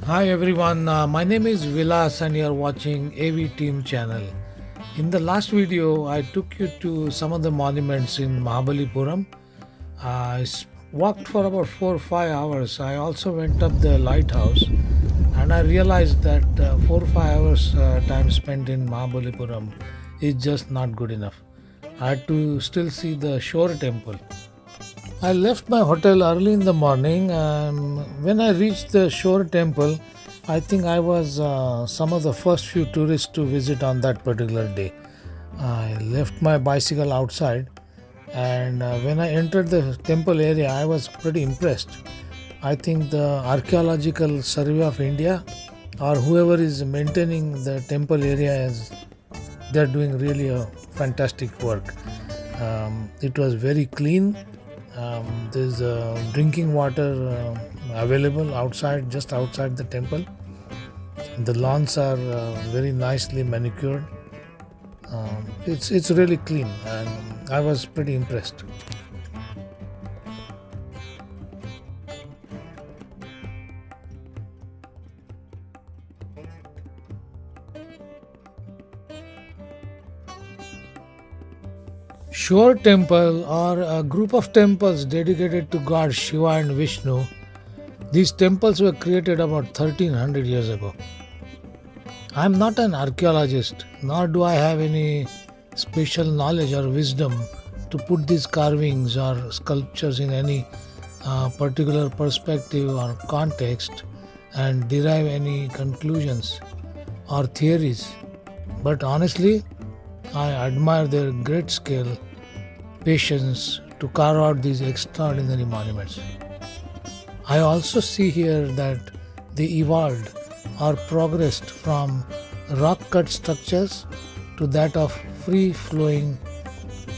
Hi everyone, my name is Vilas and you are watching AV Team channel. In the last video, I took you to some of the monuments in Mahabalipuram. Walked for about 4 or 5 hours. I also went up the lighthouse and I realized that 4 or 5 hours time spent in Mahabalipuram is just not good enough. I had to still see the shore temple. I left my hotel early in the morning. When I reached the shore temple, I think I was some of the first few tourists to visit on that particular day. I left my bicycle outside, and when I entered the temple area, I was pretty impressed. I think the Archaeological Survey of India or whoever is maintaining the temple area is they're doing really a fantastic work. It was very clean. There's drinking water available outside, just outside the temple. The lawns are very nicely manicured. It's really clean, and I was pretty impressed. Shore temple or a group of temples dedicated to gods Shiva and Vishnu. These temples were created about 1300 years ago. I'm not an archaeologist, nor do I have any special knowledge or wisdom to put these carvings or sculptures in any particular perspective or context and derive any conclusions or theories. But honestly, I admire their great skill, patience to carve out these extraordinary monuments. I also see here that they evolved or progressed from rock cut structures to that of free flowing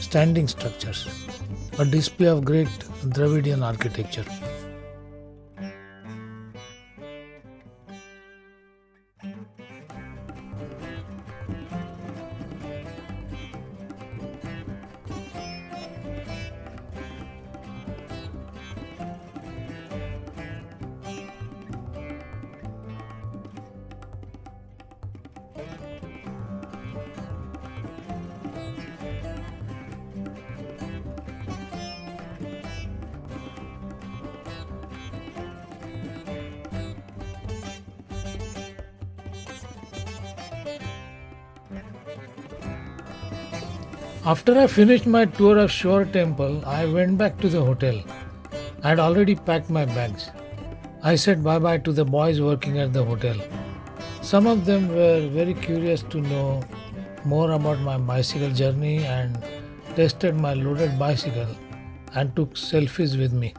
standing structures, a display of great Dravidian architecture. After I finished my tour of Shore Temple, I went back to the hotel. I had already packed my bags. I said bye bye to the boys working at the hotel. Some of them were very curious to know more about my bicycle journey and tested my loaded bicycle and took selfies with me.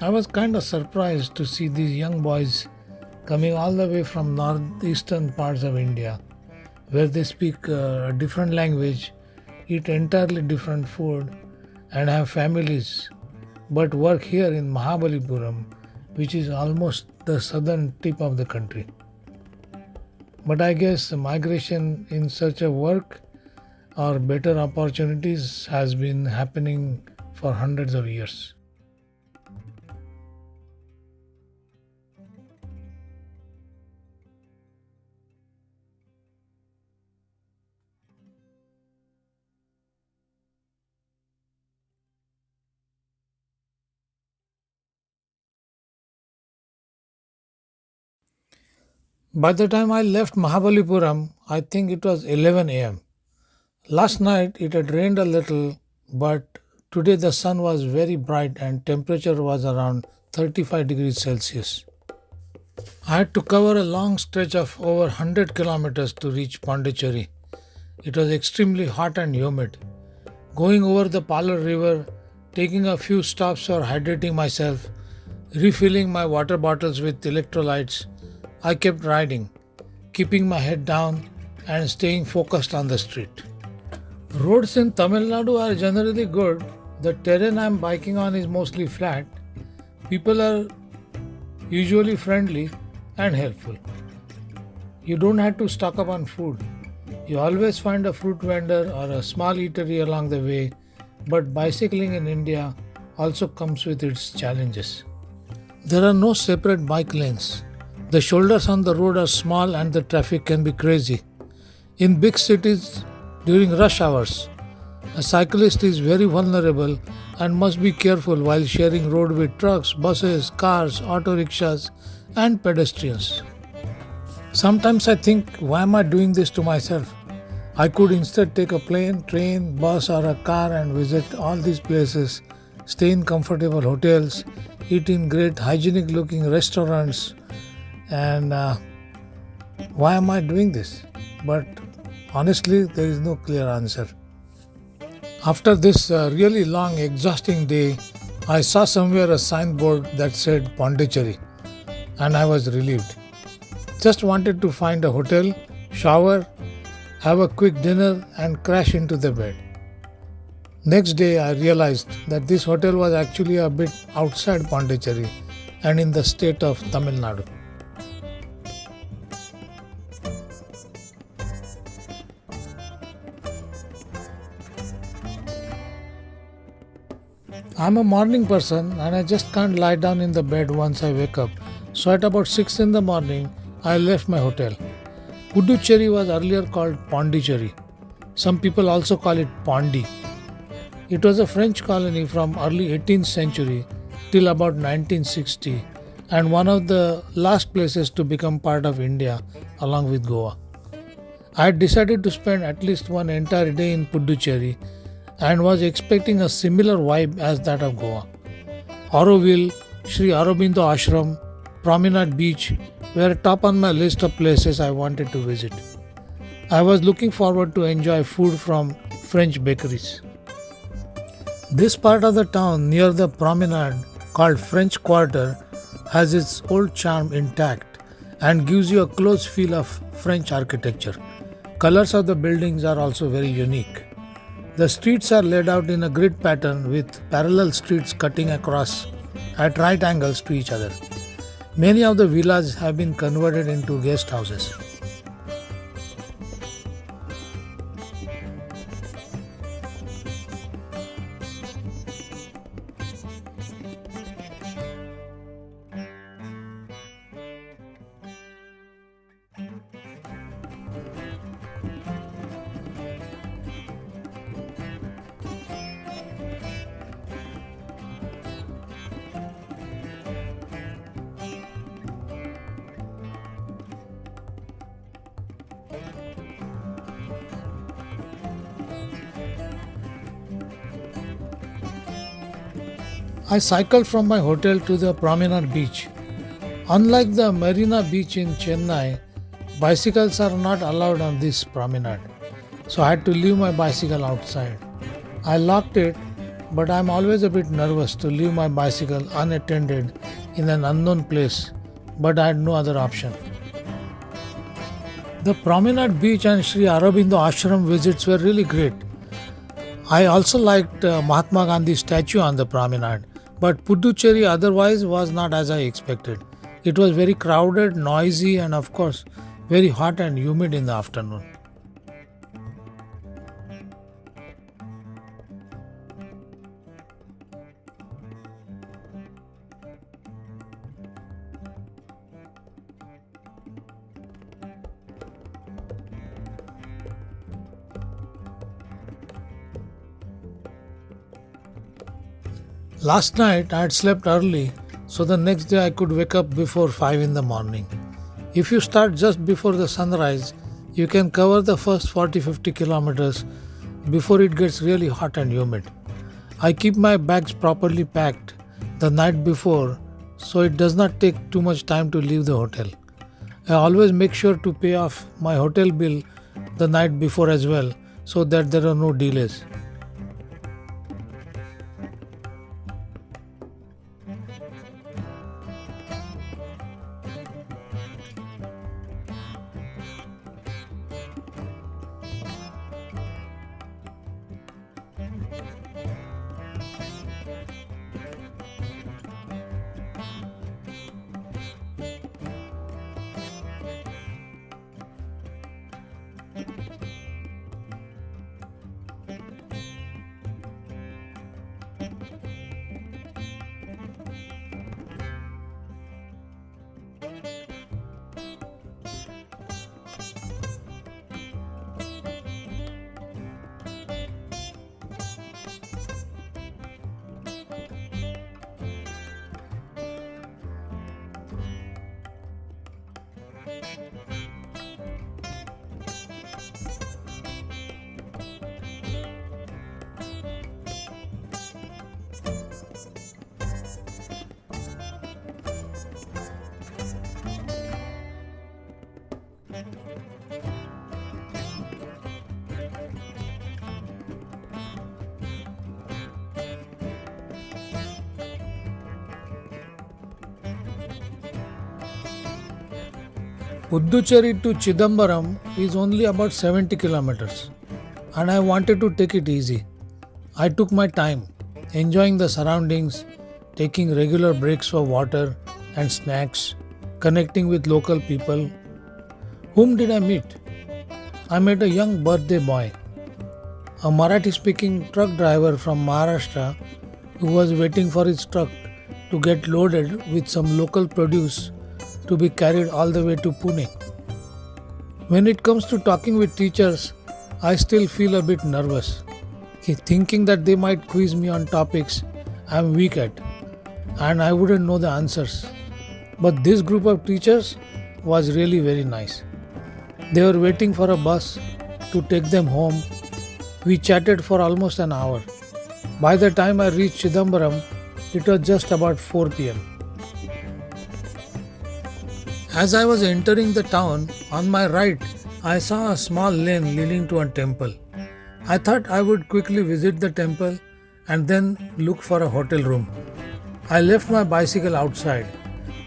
I was kind of surprised to see these young boys coming all the way from northeastern parts of India where they speak a different language, eat entirely different food, and have families, but work here in Mahabalipuram, which is almost the southern tip of the country. But I guess migration in search of work or better opportunities has been happening for hundreds of years. By the time I left Mahabalipuram, I think it was 11 am. Last night it had rained a little, but today the sun was very bright and temperature was around 35 degrees Celsius. I had to cover a long stretch of over 100 kilometers to reach Pondicherry. It was extremely hot and humid. Going over the Palar River, taking a few stops for hydrating myself, refilling my water bottles with electrolytes, I kept riding, keeping my head down and staying focused on the street. Roads in Tamil Nadu are generally good. The terrain I'm biking on is mostly flat. People are usually friendly and helpful. You don't have to stock up on food. You always find a fruit vendor or a small eatery along the way, but bicycling in India also comes with its challenges. There are no separate bike lanes. The shoulders on the road are small and the traffic can be crazy. In big cities during rush hours, a cyclist is very vulnerable and must be careful while sharing road with trucks, buses, cars, auto rickshaws, and pedestrians. Sometimes I think, why am I doing this to myself? I could instead take a plane, train, bus, or a car and visit all these places, stay in comfortable hotels, eat in great hygienic looking restaurants, and why am I doing this? But honestly, there is no clear answer. After this really long, exhausting day, I saw somewhere a signboard that said Pondicherry, and I was relieved. Just wanted to find a hotel, shower, have a quick dinner, and crash into the bed. Next day, I realized that this hotel was actually a bit outside Pondicherry and in the state of Tamil Nadu. I'm a morning person and I just can't lie down in the bed once I wake up. So at about 6 in the morning, I left my hotel. Puducherry was earlier called Pondicherry. Some people also call it Pondi. It was a French colony from early 18th century till about 1960 and one of the last places to become part of India along with Goa. I had decided to spend at least one entire day in Puducherry and was expecting a similar vibe as that of Goa. Auroville, Sri Aurobindo Ashram, Promenade Beach were top on my list of places I wanted to visit. I was looking forward to enjoy food from French bakeries. This part of the town near the promenade called French Quarter has its old charm intact and gives you a close feel of French architecture. Colors of the buildings are also very unique. The streets are laid out in a grid pattern with parallel streets cutting across at right angles to each other. Many of the villas have been converted into guest houses. I cycled from my hotel to the promenade beach. Unlike the Marina Beach in Chennai, bicycles are not allowed on this promenade, so I had to leave my bicycle outside. I locked it, but I'm always a bit nervous to leave my bicycle unattended in an unknown place, but I had no other option. The promenade beach and Sri Aurobindo Ashram visits were really great. I also liked Mahatma Gandhi's statue on the promenade, but Puducherry otherwise was not as I expected. It was very crowded, noisy, and of course, very hot and humid in the afternoon. Last night I had slept early, so the next day I could wake up before 5 in the morning. If you start just before the sunrise, you can cover the first 40-50 kilometers before it gets really hot and humid. I keep my bags properly packed the night before so it does not take too much time to leave the hotel. I always make sure to pay off my hotel bill the night before as well so that there are no delays. Puducherry to Chidambaram is only about 70 kilometers, and I wanted to take it easy. I took my time, enjoying the surroundings, taking regular breaks for water and snacks, connecting with local people. Whom did I meet? I met a young birthday boy, a Marathi speaking truck driver from Maharashtra who was waiting for his truck to get loaded with some local produce to be carried all the way to Pune. When it comes to talking with teachers, I still feel a bit nervous, thinking that they might quiz me on topics I'm weak at and I wouldn't know the answers. But this group of teachers was really very nice. They were waiting for a bus to take them home. We chatted for almost an hour. By the time I reached Chidambaram, it was just about 4 pm. As I was entering the town, on my right, I saw a small lane leading to a temple. I thought I would quickly visit the temple and then look for a hotel room. I left my bicycle outside,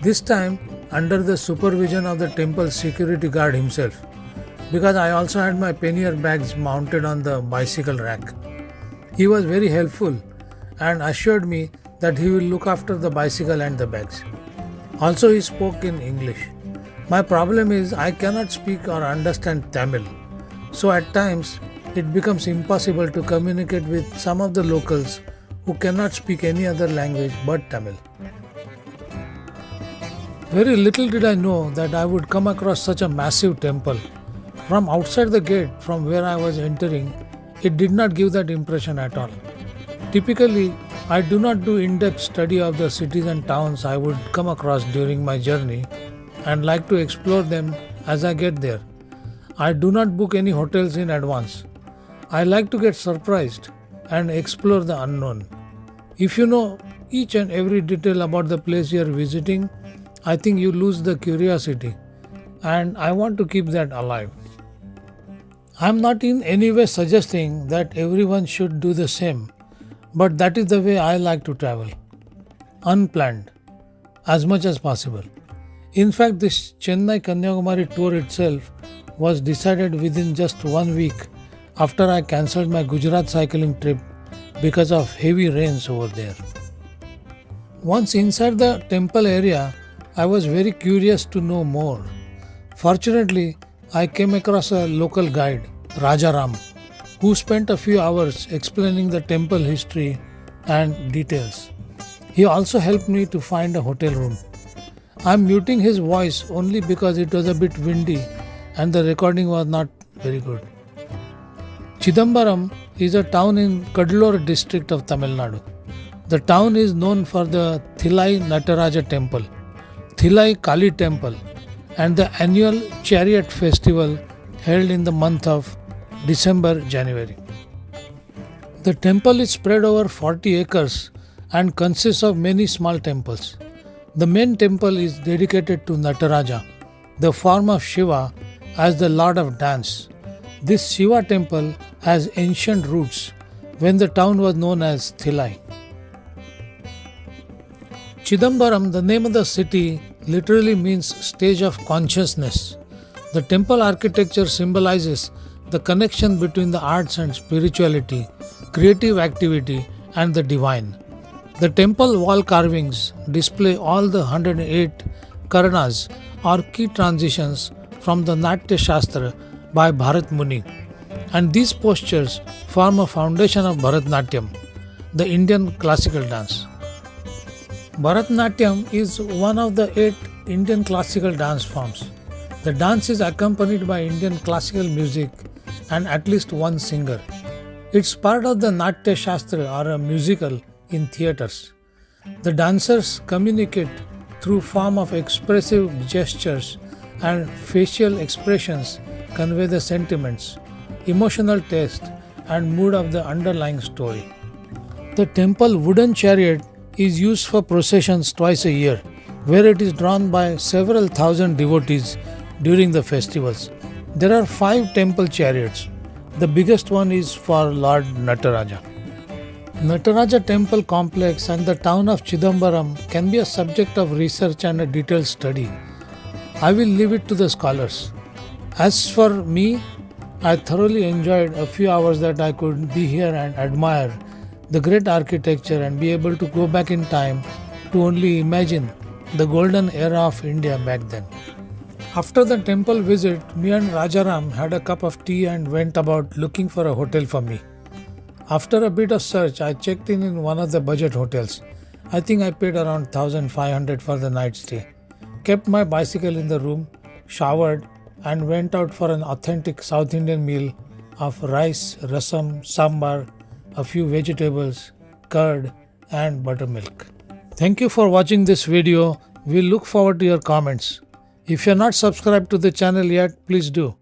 this time under the supervision of the temple security guard himself, because I also had my pannier bags mounted on the bicycle rack. He was very helpful and assured me that he will look after the bicycle and the bags. Also, he spoke in English. My problem is I cannot speak or understand Tamil, so at times it becomes impossible to communicate with some of the locals who cannot speak any other language but Tamil. Very little did I know that I would come across such a massive temple. From outside the gate, from where I was entering, it did not give that impression at all. Typically, I do not do in-depth study of the cities and towns I would come across during my journey and like to explore them as I get there. I do not book any hotels in advance. I like to get surprised and explore the unknown. If you know each and every detail about the place you are visiting, I think you lose the curiosity, and I want to keep that alive. I am not in any way suggesting that everyone should do the same, but that is the way I like to travel. Unplanned, as much as possible. In fact, this Chennai Kanyakumari tour itself was decided within just 1 week after I cancelled my Gujarat cycling trip because of heavy rains over there. Once inside the temple area, I was very curious to know more. Fortunately, I came across a local guide, Rajaram, who spent a few hours explaining the temple history and details. He also helped me to find a hotel room. I'm muting his voice only because it was a bit windy and the recording was not very good. Chidambaram is a town in Kadalur district of Tamil Nadu. The town is known for the Thilai Nataraja temple, Thilai Kali temple, and the annual chariot festival held in the month of December-January. The temple is spread over 40 acres and consists of many small temples. The main temple is dedicated to Nataraja, the form of Shiva as the Lord of Dance. This Shiva temple has ancient roots when the town was known as Thilai. Chidambaram, the name of the city, literally means stage of consciousness. The temple architecture symbolizes the connection between the arts and spirituality, creative activity, and the divine. The temple wall carvings display all the 108 karanas or key transitions from the Natya Shastra by Bharat Muni, and these postures form a foundation of Bharatnatyam, the Indian classical dance. Bharatnatyam is one of the 8 Indian classical dance forms. The dance is accompanied by Indian classical music and at least one singer. It's part of the Natya Shastra or a musical in theatres. The dancers communicate through form of expressive gestures and facial expressions convey the sentiments, emotional taste, and mood of the underlying story. The temple wooden chariot is used for processions twice a year, where it is drawn by several thousand devotees during the festivals. There are 5 temple chariots. The biggest one is for Lord Nataraja. Nataraja temple complex and the town of Chidambaram can be a subject of research and a detailed study. I will leave it to the scholars. As for me, I thoroughly enjoyed a few hours that I could be here and admire the great architecture and be able to go back in time to only imagine the golden era of India back then. After the temple visit, me and Rajaram had a cup of tea and went about looking for a hotel for me. After a bit of search, I checked in one of the budget hotels. I think I paid around 1500 for the night stay. Kept my bicycle in the room, showered, and went out for an authentic South Indian meal of rice, rasam, sambar, a few vegetables, curd, and buttermilk. Thank you for watching this video. We look forward to your comments. If you are not subscribed to the channel yet, please do.